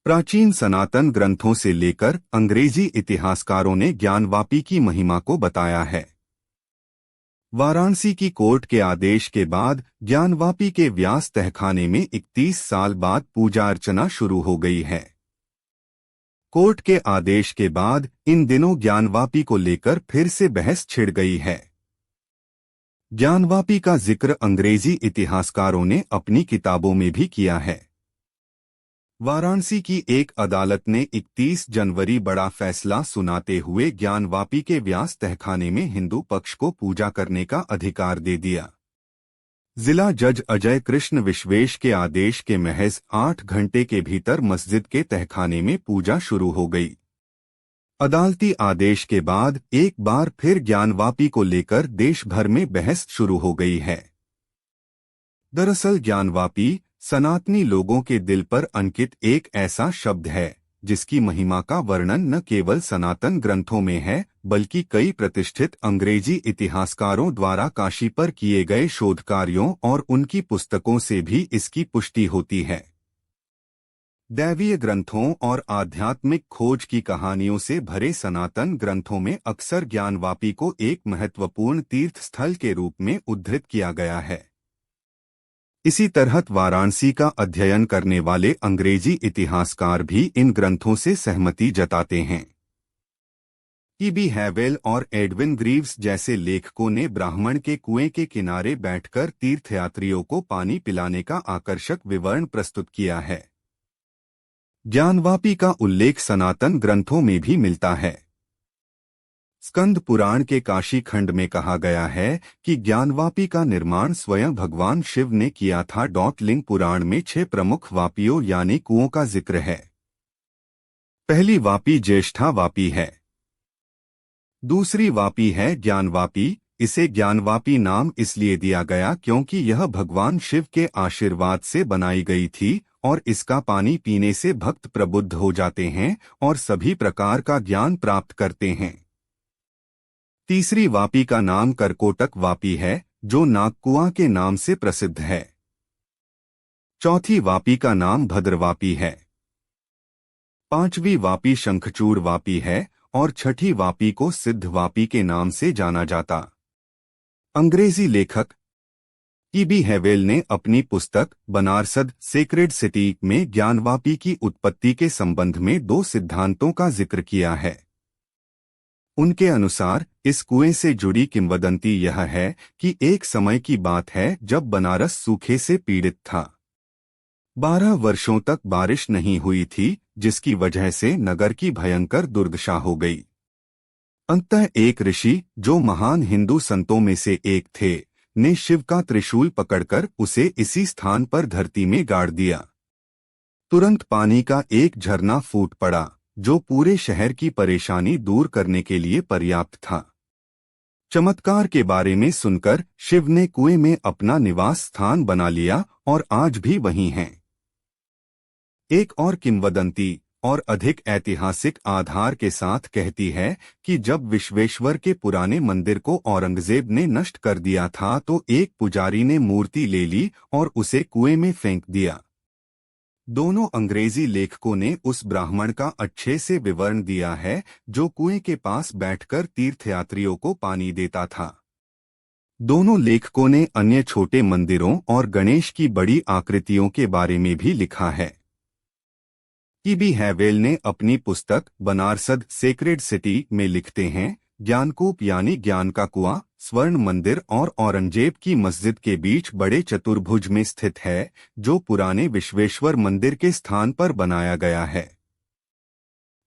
प्राचीन सनातन ग्रंथों से लेकर अंग्रेजी इतिहासकारों ने ज्ञानवापी की महिमा को बताया है। वाराणसी की कोर्ट के आदेश के बाद ज्ञानवापी के व्यास तहखाने में 31 साल बाद पूजा अर्चना शुरू हो गई है। कोर्ट के आदेश के बाद इन दिनों ज्ञानवापी को लेकर फिर से बहस छिड़ गई है। ज्ञानवापी का जिक्र अंग्रेजी इतिहासकारों ने अपनी किताबों में भी किया है। वाराणसी की एक अदालत ने 31 जनवरी बड़ा फैसला सुनाते हुए ज्ञानवापी के व्यास तहखाने में हिंदू पक्ष को पूजा करने का अधिकार दे दिया। जिला जज अजय कृष्ण विश्वेश के आदेश के महज 8 घंटे के भीतर मस्जिद के तहखाने में पूजा शुरू हो गई। अदालती आदेश के बाद एक बार फिर ज्ञानवापी को लेकर देश भर में बहस शुरू हो गई है। दरअसल ज्ञानवापी सनातनी लोगों के दिल पर अंकित एक ऐसा शब्द है जिसकी महिमा का वर्णन न केवल सनातन ग्रंथों में है बल्कि कई प्रतिष्ठित अंग्रेजी इतिहासकारों द्वारा काशी पर किए गए शोध कार्यों और उनकी पुस्तकों से भी इसकी पुष्टि होती है। दैवीय ग्रंथों और आध्यात्मिक खोज की कहानियों से भरे सनातन ग्रंथों में अक्सर ज्ञानवापी को एक महत्वपूर्ण तीर्थ स्थल के रूप में उद्धृत किया गया है। इसी तरह वाराणसी का अध्ययन करने वाले अंग्रेजी इतिहासकार भी इन ग्रंथों से सहमति जताते हैं। ई.बी. हैवेल और एडविन ग्रीव्स जैसे लेखकों ने ब्राह्मण के कुएं के किनारे बैठकर तीर्थयात्रियों को पानी पिलाने का आकर्षक विवरण प्रस्तुत किया है। ज्ञानवापी का उल्लेख सनातन ग्रंथों में भी मिलता है। स्कंद पुराण के काशी खंड में कहा गया है कि ज्ञानवापी का निर्माण स्वयं भगवान शिव ने किया था। लिंग पुराण में 6 प्रमुख वापियों यानी कुओं का जिक्र है। पहली वापी ज्येष्ठा वापी है। दूसरी वापी है ज्ञानवापी। इसे ज्ञानवापी नाम इसलिए दिया गया क्योंकि यह भगवान शिव के आशीर्वाद से बनाई गई थी और इसका पानी पीने से भक्त प्रबुद्ध हो जाते हैं और सभी प्रकार का ज्ञान प्राप्त करते हैं। तीसरी वापी का नाम करकोटक वापी है जो नागकुआं के नाम से प्रसिद्ध है। चौथी वापी का नाम भद्रवापी है। पांचवी वापी शंखचूड़ वापी है और छठी वापी को सिद्ध वापी के नाम से जाना जाता। अंग्रेजी लेखक ई.बी. हैवेल ने अपनी पुस्तक बनारसद सेक्रेड सिटी में ज्ञानवापी की उत्पत्ति के संबंध में 2 सिद्धांतों का जिक्र किया है। उनके अनुसार इस कुएं से जुड़ी किंवदंती यह है कि एक समय की बात है जब बनारस सूखे से पीड़ित था। 12 वर्षों तक बारिश नहीं हुई थी जिसकी वजह से नगर की भयंकर दुर्दशा हो गई। अंततः एक ऋषि जो महान हिंदू संतों में से एक थे ने शिव का त्रिशूल पकड़कर उसे इसी स्थान पर धरती में गाड़ दिया। तुरंत पानी का एक झरना फूट पड़ा जो पूरे शहर की परेशानी दूर करने के लिए पर्याप्त था। चमत्कार के बारे में सुनकर शिव ने कुएं में अपना निवास स्थान बना लिया और आज भी वहीं हैं। एक और किंवदंती और अधिक ऐतिहासिक आधार के साथ कहती है कि जब विश्वेश्वर के पुराने मंदिर को औरंगजेब ने नष्ट कर दिया था तो एक पुजारी ने मूर्ति ले ली और उसे कुएं में फेंक दिया। दोनों अंग्रेजी लेखकों ने उस ब्राह्मण का अच्छे से विवरण दिया है जो कुएं के पास बैठकर तीर्थयात्रियों को पानी देता था। दोनों लेखकों ने अन्य छोटे मंदिरों और गणेश की बड़ी आकृतियों के बारे में भी लिखा है। ई.बी. हैवेल ने अपनी पुस्तक बनारसद सेक्रेड सिटी में लिखते हैं, ज्ञानकूप यानी ज्ञान का कुआं स्वर्ण मंदिर और औरंगजेब की मस्जिद के बीच बड़े चतुर्भुज में स्थित है जो पुराने विश्वेश्वर मंदिर के स्थान पर बनाया गया है।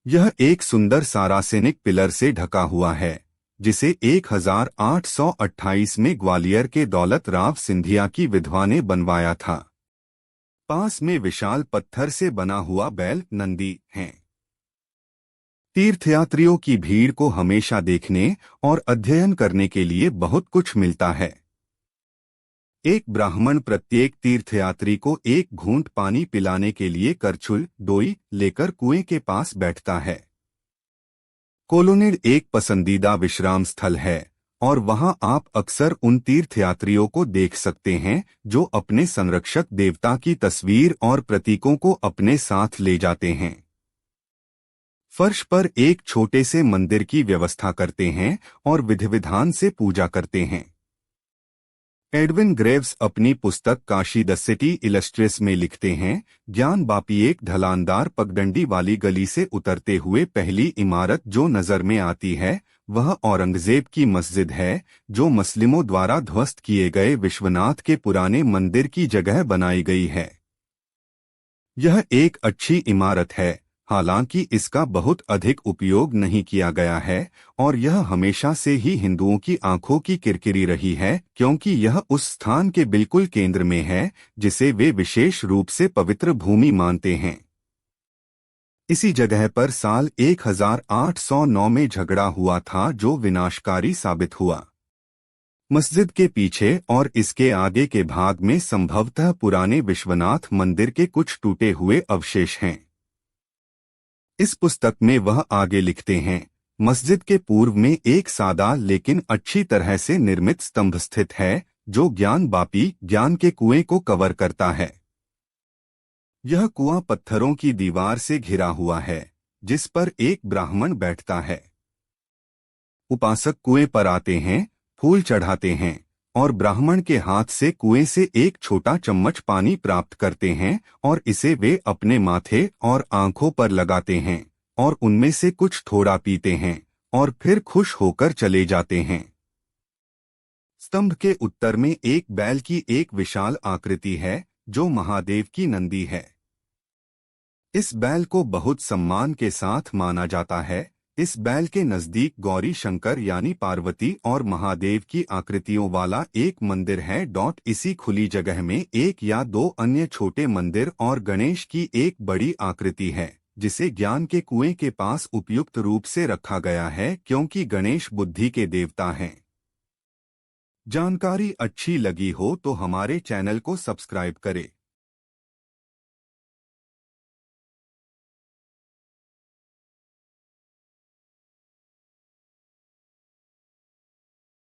यह एक सुंदर सारासेनिक पिलर से ढका हुआ है जिसे 1828 में ग्वालियर के दौलत राव सिंधिया की विधवा ने बनवाया था। पास में विशाल पत्थर से बना हुआ बैल नंदी है। तीर्थयात्रियों की भीड़ को हमेशा देखने और अध्ययन करने के लिए बहुत कुछ मिलता है। एक ब्राह्मण प्रत्येक तीर्थयात्री को एक घूंट पानी पिलाने के लिए करछुल डोई लेकर कुएं के पास बैठता है। कोलोनेड एक पसंदीदा विश्राम स्थल है और वहां आप अक्सर उन तीर्थयात्रियों को देख सकते हैं जो अपने संरक्षक देवता की तस्वीर और प्रतीकों को अपने साथ ले जाते हैं। फर्श पर एक छोटे से मंदिर की व्यवस्था करते हैं और विधि विधान से पूजा करते हैं। एडविन ग्रेव्स अपनी पुस्तक काशी द सिटी इलस्ट्रेस में लिखते हैं, ज्ञानवापी एक ढलानदार पगडंडी वाली गली से उतरते हुए पहली इमारत जो नजर में आती है वह औरंगजेब की मस्जिद है, जो मुस्लिमों द्वारा ध्वस्त किए गए विश्वनाथ के पुराने मंदिर की जगह बनाई गई है। यह एक अच्छी इमारत है, हालांकि इसका बहुत अधिक उपयोग नहीं किया गया है और यह हमेशा से ही हिंदुओं की आंखों की किरकिरी रही है, क्योंकि यह उस स्थान के बिल्कुल केंद्र में है जिसे वे विशेष रूप से पवित्र भूमि मानते हैं। इसी जगह पर साल 1809 में झगड़ा हुआ था जो विनाशकारी साबित हुआ। मस्जिद के पीछे और इसके आगे के भाग में संभवतः पुराने विश्वनाथ मंदिर के कुछ टूटे हुए अवशेष हैं। इस पुस्तक में वह आगे लिखते हैं, मस्जिद के पूर्व में एक सादा लेकिन अच्छी तरह से निर्मित स्तंभ स्थित है जो ज्ञानवापी ज्ञान के कुएं को कवर करता है। यह कुआं पत्थरों की दीवार से घिरा हुआ है जिस पर एक ब्राह्मण बैठता है। उपासक कुएं पर आते हैं, फूल चढ़ाते हैं और ब्राह्मण के हाथ से कुएं से एक छोटा चम्मच पानी प्राप्त करते हैं और इसे वे अपने माथे और आंखों पर लगाते हैं और उनमें से कुछ थोड़ा पीते हैं और फिर खुश होकर चले जाते हैं। स्तंभ के उत्तर में एक बैल की एक विशाल आकृति है जो महादेव की नंदी है। इस बैल को बहुत सम्मान के साथ माना जाता है। इस बैल के नजदीक गौरी शंकर यानी पार्वती और महादेव की आकृतियों वाला एक मंदिर है। इसी खुली जगह में एक या दो अन्य छोटे मंदिर और गणेश की एक बड़ी आकृति है जिसे ज्ञान के कुएं के पास उपयुक्त रूप से रखा गया है क्योंकि गणेश बुद्धि के देवता हैं। जानकारी अच्छी लगी हो तो हमारे चैनल को सब्सक्राइब करें।